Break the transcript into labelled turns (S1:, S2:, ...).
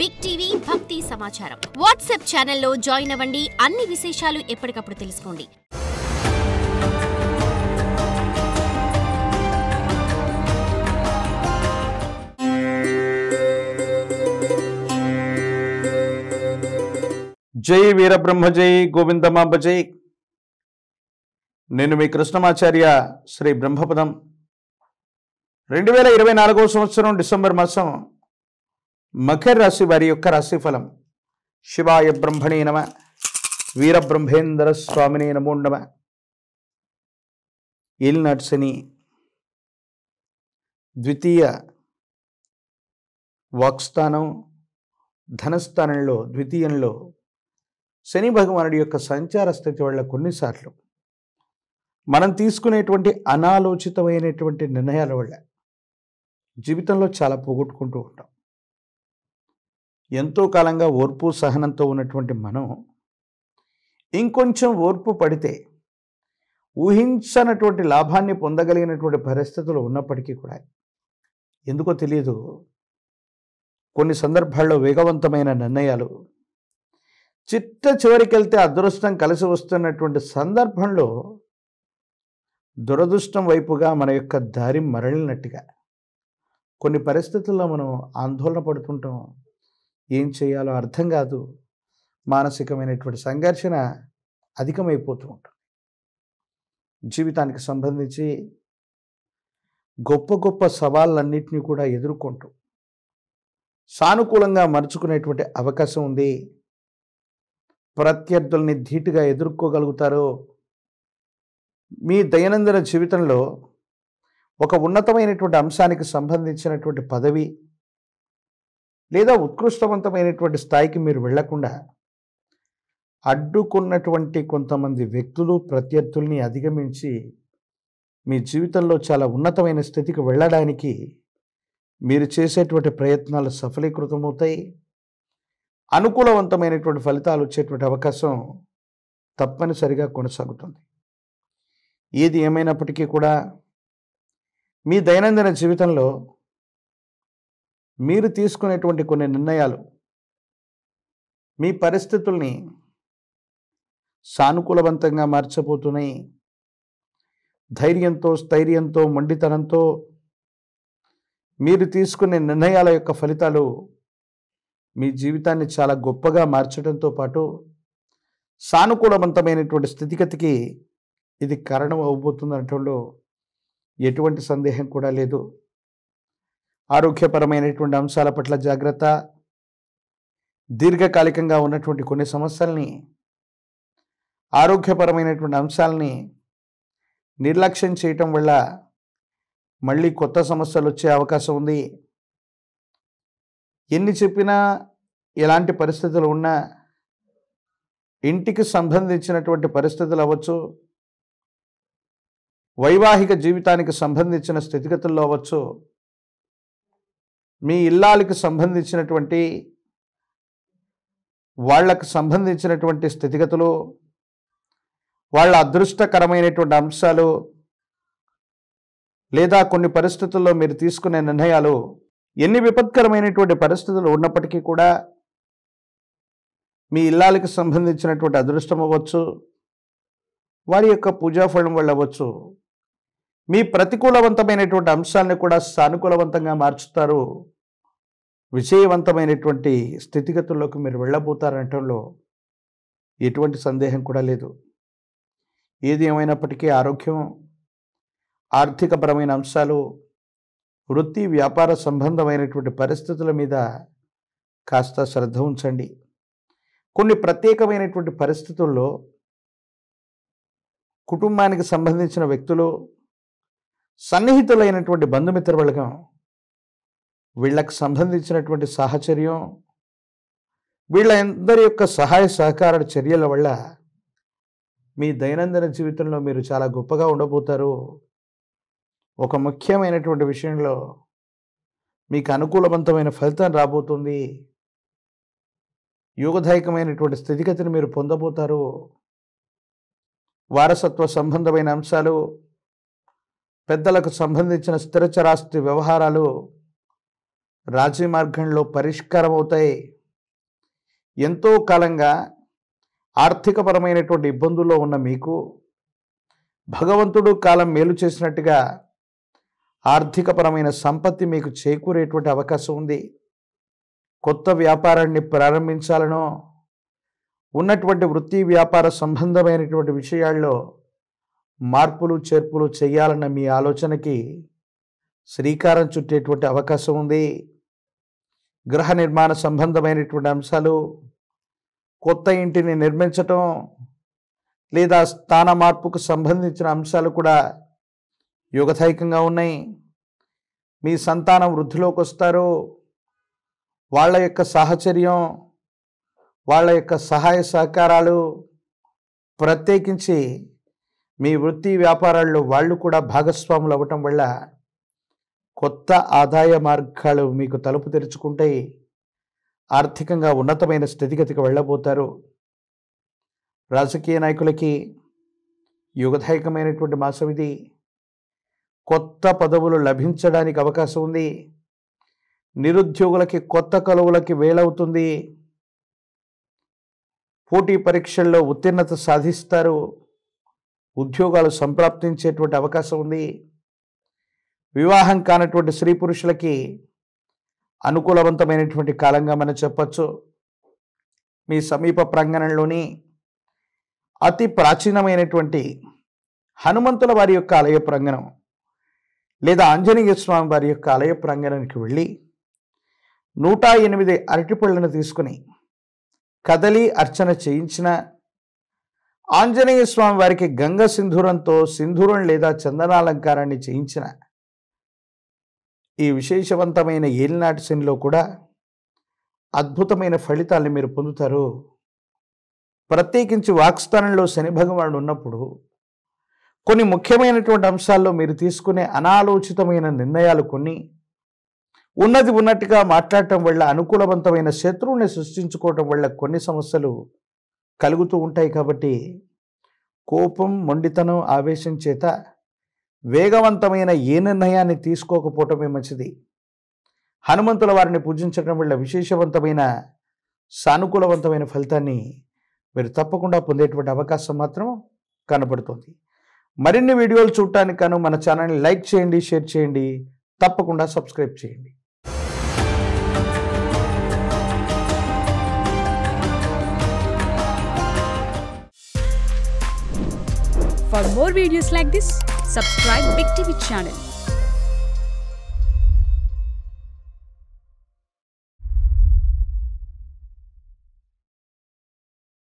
S1: Big TV భక్తి సమాచారం WhatsApp ఛానల్లో జాయిన్ అవ్వండి. అన్ని విశేషాలు ఎప్పటికప్పుడు తెలుసుకోండి.
S2: జై వీరబ్రహ్మ జై గోవిందమాంబ జై. నేను మీ కృష్ణమాచార్య శ్రీ బ్రహ్మపదం. 2024 సంవత్సరం డిసెంబర్ మాసం మకర రాశి వారి యొక్క రాశిఫలం. శివాయ బ్రహ్మణే నమ, వీరబ్రహ్మేంద్ర స్వామినే నమో నమ. ఏలినాటి శని ద్వితీయ వాక్స్థానం ధనస్థానంలో ద్వితీయంలో శని భగవానుడి యొక్క సంచార స్థితి వల్ల కొన్నిసార్లు మనం తీసుకునేటువంటి అనాలోచితమైనటువంటి నిర్ణయాల వల్ల జీవితంలో చాలా పోగొట్టుకుంటూ ఉంటాం. ఎంతో కాలంగా ఓర్పు సహనంతో ఉన్నటువంటి మనం ఇంకొంచెం ఓర్పు పడితే ఊహించనటువంటి లాభాన్ని పొందగలిగినటువంటి పరిస్థితులు ఉన్నప్పటికీ కూడా ఎందుకో తెలియదు కొన్ని సందర్భాల్లో వేగవంతమైన నిర్ణయాలు చిట్ట చివరికెళ్తే అదృష్టం కలిసి వస్తున్నటువంటి సందర్భంలో దురదృష్టం వైపుగా మన యొక్క దారి మరలినట్టుగా కొన్ని పరిస్థితుల్లో మనం ఆందోళన పడుతుంటాం. ఏం చేయాలో అర్థం కాదు. మానసికమైనటువంటి సంఘర్షణ అధికమైపోతూ ఉంటుంది. జీవితానికి సంబంధించి గొప్ప గొప్ప సవాళ్ళన్నింటినీ కూడా ఎదుర్కొంటూ సానుకూలంగా మలుచుకునేటువంటి అవకాశం ఉంది. ప్రత్యర్థుల్ని ధీటుగా ఎదుర్కోగలుగుతారు. మీ దైనందిన జీవితంలో ఒక ఉన్నతమైనటువంటి అంశానికి సంబంధించినటువంటి పదవి లేదా ఉత్కృష్టవంతమైనటువంటి స్థాయికి మీరు వెళ్లకుండా అడ్డుకున్నటువంటి కొంతమంది వ్యక్తులు ప్రత్యర్థుల్ని అధిగమించి మీ జీవితంలో చాలా ఉన్నతమైన స్థితికి వెళ్ళడానికి మీరు చేసేటువంటి ప్రయత్నాలు సఫలీకృతమవుతాయి. అనుకూలవంతమైనటువంటి ఫలితాలు వచ్చేటువంటి అవకాశం తప్పనిసరిగా కొనసాగుతుంది. ఏది ఏమైనప్పటికీ కూడా మీ దైనందిన జీవితంలో మీరు తీసుకునేటువంటి కొన్ని నిర్ణయాలు మీ పరిస్థితుల్ని సానుకూలవంతంగా మార్చబోతున్నాయి. ధైర్యంతో స్థైర్యంతో మొండితనంతో మీరు తీసుకునే నిర్ణయాల యొక్క ఫలితాలు మీ జీవితాన్ని చాలా గొప్పగా మార్చడంతో పాటు సానుకూలవంతమైనటువంటి స్థితిగతికి ఇది కారణం అవబోతుందనటంలో ఎటువంటి సందేహం కూడా లేదు. ఆరోగ్యపరమైనటువంటి అంశాల పట్ల జాగ్రత్త. దీర్ఘకాలికంగా ఉన్నటువంటి కొన్ని సమస్యల్ని ఆరోగ్యపరమైనటువంటి అంశాలని నిర్లక్ష్యం చేయటం వల్ల మళ్ళీ కొత్త సమస్యలు వచ్చే అవకాశం ఉంది. ఎన్ని చెప్పినా ఎలాంటి పరిస్థితులు ఉన్నా ఇంటికి సంబంధించినటువంటి పరిస్థితులు అవ్వచ్చు, వైవాహిక జీవితానికి సంబంధించిన స్థితిగతుల్లో అవ్వచ్చు, మీ ఇల్లాలకి సంబంధించినటువంటి వాళ్ళకు సంబంధించినటువంటి స్థితిగతులు, వాళ్ళ అదృష్టకరమైనటువంటి అంశాలు లేదా కొన్ని పరిస్థితుల్లో మీరు తీసుకునే నిర్ణయాలు ఎన్ని విపత్కరమైనటువంటి పరిస్థితులు ఉన్నప్పటికీ కూడా మీ ఇల్లాలకి సంబంధించినటువంటి అదృష్టం అవ్వచ్చు, వారి యొక్క పూజాఫలం వల్ల అవ్వచ్చు, మీ ప్రతికూలవంతమైనటువంటి అంశాలను కూడా సానుకూలవంతంగా మార్చుతారు. విజయవంతమైనటువంటి స్థితిగతుల్లోకి మీరు వెళ్ళబోతారనటంలో ఎటువంటి సందేహం కూడా లేదు. ఏది ఏమైనప్పటికీ ఆరోగ్యం, ఆర్థికపరమైన అంశాలు, వృత్తి వ్యాపార సంబంధమైనటువంటి పరిస్థితుల మీద కాస్త శ్రద్ధ ఉంచండి. కొన్ని ప్రత్యేకమైనటువంటి పరిస్థితుల్లో కుటుంబానికి సంబంధించిన వ్యక్తులు, సన్నిహితులైనటువంటి బంధుమిత్ర వర్గం, వీళ్ళకు సంబంధించినటువంటి సాహచర్యం, వీళ్ళందరి యొక్క సహాయ సహకార చర్యల వల్ల మీ దైనందిన జీవితంలో మీరు చాలా గొప్పగా ఉండబోతారు. ఒక ముఖ్యమైనటువంటి విషయంలో మీకు అనుకూలవంతమైన ఫలితం రాబోతుంది. యోగదాయకమైనటువంటి స్థితిగతిని మీరు పొందబోతారు. వారసత్వ సంబంధమైన అంశాలు, పెద్దలకు సంబంధించిన స్థిరచరాస్తి వ్యవహారాలు, రాజీ మార్గంలో పరిష్కారం అవుతాయి. ఎంతో కాలంగా ఆర్థికపరమైనటువంటి ఇబ్బందుల్లో ఉన్న మీకు భగవంతుడు కాలం మేలు చేసినట్టుగా ఆర్థికపరమైన సంపత్తి మీకు చేకూరేటువంటి అవకాశం ఉంది. కొత్త వ్యాపారాన్ని ప్రారంభించాలనో ఉన్నటువంటి వృత్తి వ్యాపార సంబంధమైనటువంటి విషయాల్లో మార్పులు చేర్పులు చేయాలన్న మీ ఆలోచనకి శ్రీకారం చుట్టేటువంటి అవకాశం ఉంది. గృహ నిర్మాణ సంబంధమైనటువంటి అంశాలు, కొత్త ఇంటిని నిర్మించటం లేదా స్థాన మార్పుకు సంబంధించిన అంశాలు కూడా యోగదాయకంగా ఉన్నాయి. మీ సంతానం వృద్ధిలోకి వస్తారు. వాళ్ళ యొక్క సాహచర్యం, వాళ్ళ యొక్క సహాయ సహకారాలు, ప్రత్యేకించి మీ వృత్తి వ్యాపారాల్లో వాళ్ళు కూడా భాగస్వాములు అవ్వటం వల్ల కొత్త ఆదాయ మార్గాలు మీకు తలుపు తెరుచుకుంటాయి. ఆర్థికంగా ఉన్నతమైన స్థితిగతికి వెళ్ళబోతారు. రాజకీయ నాయకులకి యుగదాయకమైనటువంటి మాసం ఇది. కొత్త పదవులు లభించడానికి అవకాశం ఉంది. నిరుద్యోగులకి కొత్త కొలువులకి వేలవుతుంది. పోటీ పరీక్షల్లో ఉత్తీర్ణత సాధిస్తారు. ఉద్యోగాలు సంప్రాప్తించేటువంటి అవకాశం ఉంది. వివాహం కానటువంటి స్త్రీ పురుషులకి అనుకూలవంతమైనటువంటి కాలంగా మనం చెప్పచ్చు. మీ సమీప ప్రాంగణంలోని అతి ప్రాచీనమైనటువంటి హనుమంతుల వారి యొక్క ఆలయ ప్రాంగణం లేదా ఆంజనేయ స్వామి వారి యొక్క ఆలయ ప్రాంగణానికి వెళ్ళి 108 అరటిపళ్ళను తీసుకుని కదలి అర్చన చేయించిన, ఆంజనేయ స్వామి వారికి గంగ సింధూరంతో సింధూరం లేదా చందనాలంకారాన్ని చేయించిన ఈ విశేషవంతమైన ఏలినాటి శనిలో కూడా అద్భుతమైన ఫలితాలను మీరు పొందుతారు. ప్రత్యేకించి వాక్స్థానంలో శని భగవానుడు ఉన్నప్పుడు కొన్ని ముఖ్యమైనటువంటి అంశాల్లో మీరు తీసుకునే అనాలోచితమైన నిర్ణయాలు కొన్ని ఉన్నది ఉన్నట్టుగా మాట్లాడటం వల్ల అనుకూలవంతమైన శత్రువుని సృష్టించుకోవటం వల్ల కొన్ని సమస్యలు కలుగుతూ ఉంటాయి. కాబట్టి కోపం, మొండితనం, ఆవేశం చేత వేగవంతమైన ఏ నిర్ణయాన్ని తీసుకోకపోవటమే మంచిది. హనుమంతుల వారిని పూజించడం వల్ల విశేషవంతమైన సానుకూలవంతమైన ఫలితాన్ని మీరు తప్పకుండా పొందేటువంటి అవకాశం మాత్రం కనబడుతుంది. మరిన్ని వీడియోలు చూడటానికి గాను మన ఛానల్ని లైక్ చేయండి, షేర్ చేయండి, తప్పకుండా సబ్స్క్రైబ్ చేయండి.
S3: For more videos like this, subscribe Big TV channel.